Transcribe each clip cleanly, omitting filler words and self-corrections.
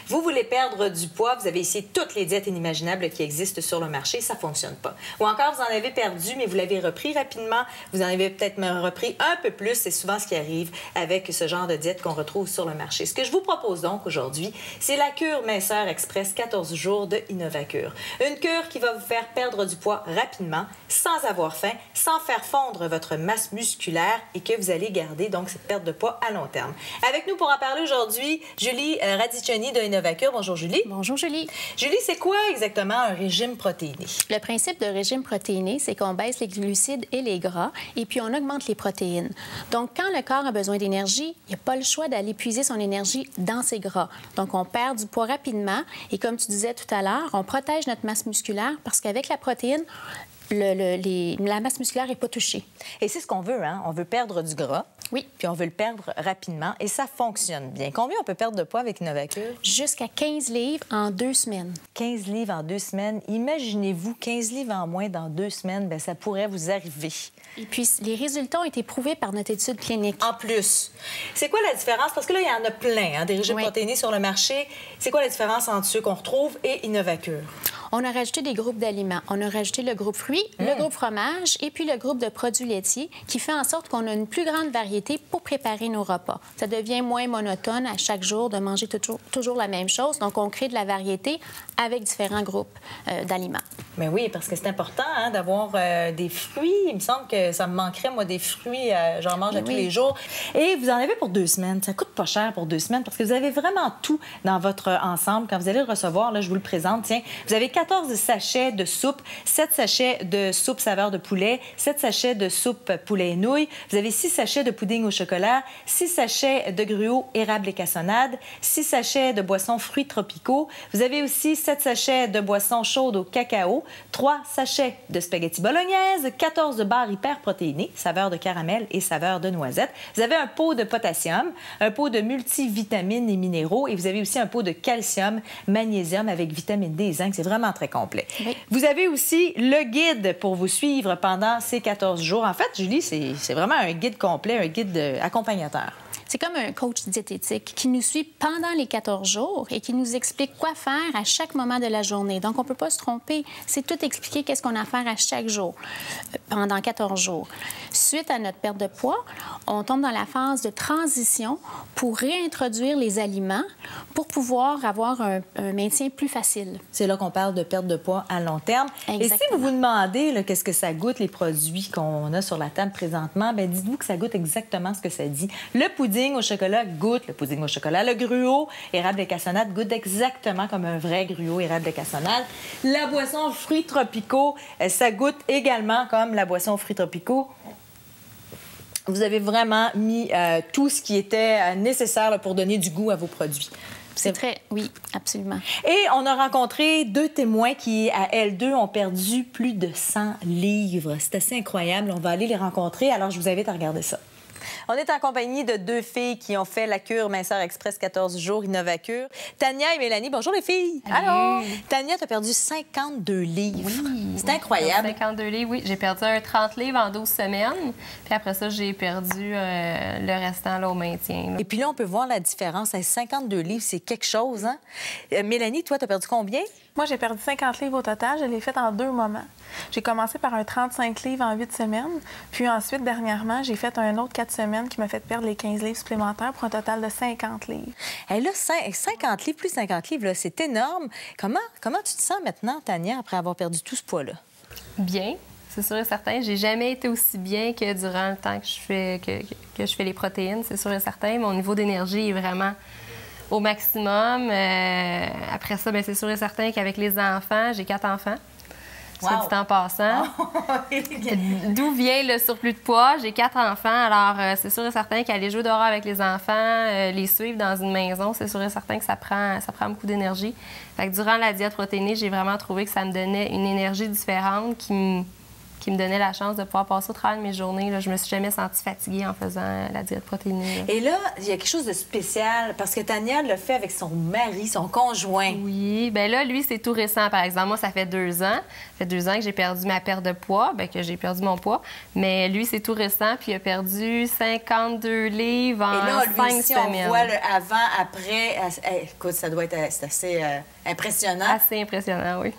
Vous voulez perdre du poids, vous avez essayé toutes les diètes inimaginables qui existent sur le marché, ça ne fonctionne pas. Ou encore, vous en avez perdu, mais vous l'avez repris rapidement, vous en avez peut-être même repris un peu plus, c'est souvent ce qui arrive avec ce genre de diète qu'on retrouve sur le marché. Ce que je vous propose donc aujourd'hui, c'est la cure minceur express 14 jours de Innovacure. Une cure qui va vous faire perdre du poids rapidement, sans avoir faim, sans faire fondre votre masse musculaire et que vous allez garder donc cette perte de poids à long terme. Avec nous pour en parler aujourd'hui, Julie Radiccioni de Innovacure. Bonjour Julie. Bonjour Julie. Julie, c'est quoi exactement un régime protéiné? Le principe de régime protéiné, c'est qu'on baisse les glucides et les gras et puis on augmente les protéines. Donc, quand le corps a besoin d'énergie, il n'y a pas le choix d'aller puiser son énergie dans ses gras. Donc, on perd du poids rapidement et comme tu disais tout à l'heure, on protège notre masse musculaire parce qu'avec la protéine, la masse musculaire n'est pas touchée. Et c'est ce qu'on veut, hein? On veut perdre du gras. Oui. Puis on veut le perdre rapidement et ça fonctionne bien. Combien on peut perdre de poids avec Innovacure? Jusqu'à 15 livres en 2 semaines. 15 livres en 2 semaines. Imaginez-vous 15 livres en moins dans 2 semaines, bien, ça pourrait vous arriver. Et puis, les résultats ont été prouvés par notre étude clinique. En plus. C'est quoi la différence? Parce que là, il y en a plein, hein, des régimes protéinés sur le marché. C'est quoi la différence entre ceux qu'on retrouve et Innovacure? On a rajouté des groupes d'aliments. On a rajouté le groupe fruits, le groupe fromage et puis le groupe de produits laitiers qui fait en sorte qu'on a une plus grande variété pour préparer nos repas. Ça devient moins monotone à chaque jour de manger toujours la même chose. Donc, on crée de la variété avec différents groupes d'aliments. Mais oui, parce que c'est important hein, d'avoir des fruits. Il me semble que ça me manquerait, moi, des fruits. J'en mange tous les jours. Et vous en avez pour 2 semaines. Ça coûte pas cher pour 2 semaines parce que vous avez vraiment tout dans votre ensemble. Quand vous allez le recevoir, là, je vous le présente. Tiens, vous avez 14 sachets de soupe, 7 sachets de soupe saveur de poulet, 7 sachets de soupe poulet et nouilles. Vous avez 6 sachets de pudding au chocolat, 6 sachets de gruau érable et cassonade, 6 sachets de boissons fruits tropicaux. Vous avez aussi 7 sachets de boissons chaudes au cacao, 3 sachets de spaghettis bolognaise, 14 barres hyper protéinées, saveur de caramel et saveur de noisette. Vous avez un pot de potassium, un pot de multivitamines et minéraux et vous avez aussi un pot de calcium, magnésium avec vitamine D et zinc. C'est vraiment très complet. Oui. Vous avez aussi le guide pour vous suivre pendant ces 14 jours. En fait, Julie, c'est vraiment un guide complet, un guide accompagnateur. C'est comme un coach diététique qui nous suit pendant les 14 jours et qui nous explique quoi faire à chaque moment de la journée. Donc, on ne peut pas se tromper. C'est tout expliquer qu'est-ce qu'on a à faire à chaque jour pendant 14 jours. Suite à notre perte de poids, on tombe dans la phase de transition pour réintroduire les aliments pour pouvoir avoir un maintien plus facile. C'est là qu'on parle de perte de poids à long terme. Exactement. Et si vous vous demandez qu'est-ce que ça goûte, les produits qu'on a sur la table présentement, bien, dites-vous que ça goûte exactement ce que ça dit. Le pudding au chocolat goûte le pudding au chocolat. Le gruau érable et cassonade goûte exactement comme un vrai gruau érable et cassonade. La boisson fruits tropicaux, ça goûte également comme la boisson fruits tropicaux. Vous avez vraiment mis tout ce qui était nécessaire là, pour donner du goût à vos produits. C'est très... Oui, absolument. Et on a rencontré 2 témoins qui, à L2, ont perdu plus de 100 livres. C'est assez incroyable. On va aller les rencontrer. Alors, je vous invite à regarder ça. On est en compagnie de 2 filles qui ont fait la cure minceur express 14 jours Innovacure. Tania et Mélanie. Bonjour les filles. Allô. Tania, tu as perdu 52 livres. Oui. C'est incroyable. 52 livres, oui. J'ai perdu 30 livres en 12 semaines. Puis après ça, j'ai perdu le restant là, au maintien. Là. Et puis là, on peut voir la différence. 52 livres, c'est quelque chose, hein? Mélanie, toi, tu as perdu combien? Moi, j'ai perdu 50 livres au total. Je l'ai fait en 2 moments. J'ai commencé par un 35 livres en 8 semaines. Puis ensuite, dernièrement, j'ai fait un autre 4 semaines qui m'a fait perdre les 15 livres supplémentaires pour un total de 50 livres. Et là, 50 livres plus 50 livres, c'est énorme. Comment tu te sens maintenant, Tania, après avoir perdu tout ce poids-là? Bien. C'est sûr et certain. J'ai jamais été aussi bien que durant le temps que je fais les protéines. C'est sûr et certain. Mon niveau d'énergie est vraiment au maximum. Après ça, c'est sûr et certain qu'avec les enfants, j'ai 4 enfants. Soit dit en passant. D'où vient le surplus de poids? J'ai 4 enfants. Alors, c'est sûr et certain qu'aller jouer dehors avec les enfants, les suivre dans une maison, c'est sûr et certain que ça prend beaucoup d'énergie. Fait que durant la diète protéinée, j'ai vraiment trouvé que ça me donnait une énergie différente qui qui me donnait la chance de pouvoir passer au travers de mes journées. Là, je me suis jamais sentie fatiguée en faisant la diète protéinée. Et là, il y a quelque chose de spécial parce que Tania le fait avec son mari, son conjoint. Oui, bien là, lui, c'est tout récent, par exemple. Moi, ça fait 2 ans. Ça fait 2 ans que j'ai perdu ma perte de poids, bien que j'ai perdu mon poids. Mais lui, c'est tout récent, puis il a perdu 52 livres en 5 semaines. Et là, lui aussi, on voit le avant, après. Écoute, ça doit être c'est assez impressionnant. Assez impressionnant, oui.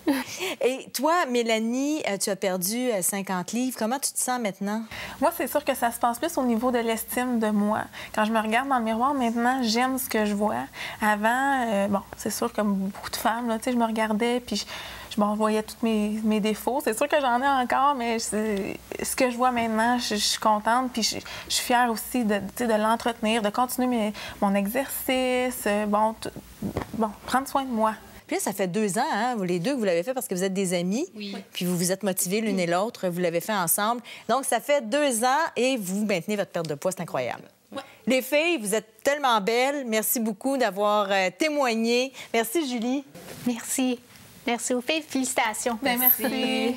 Et toi, Mélanie, tu as perdu 50 livres. Comment tu te sens maintenant? Moi, c'est sûr que ça se passe plus au niveau de l'estime de moi. Quand je me regarde dans le miroir, maintenant, j'aime ce que je vois. Avant, bon, c'est sûr, comme beaucoup de femmes, là, tu sais, je me regardais, puis je me voyais tous mes défauts. C'est sûr que j'en ai encore, mais ce que je vois maintenant, je suis contente, puis je suis fière aussi de l'entretenir, de continuer mon exercice, bon, prendre soin de moi. Puis là, ça fait 2 ans, hein, vous les deux, que vous l'avez fait parce que vous êtes des amis. Oui. Puis vous vous êtes motivés l'une et l'autre. Vous l'avez fait ensemble. Donc, ça fait 2 ans et vous maintenez votre perte de poids. C'est incroyable. Ouais. Les filles, vous êtes tellement belles. Merci beaucoup d'avoir témoigné. Merci, Julie. Merci. Merci aux filles. Félicitations. Bien, merci.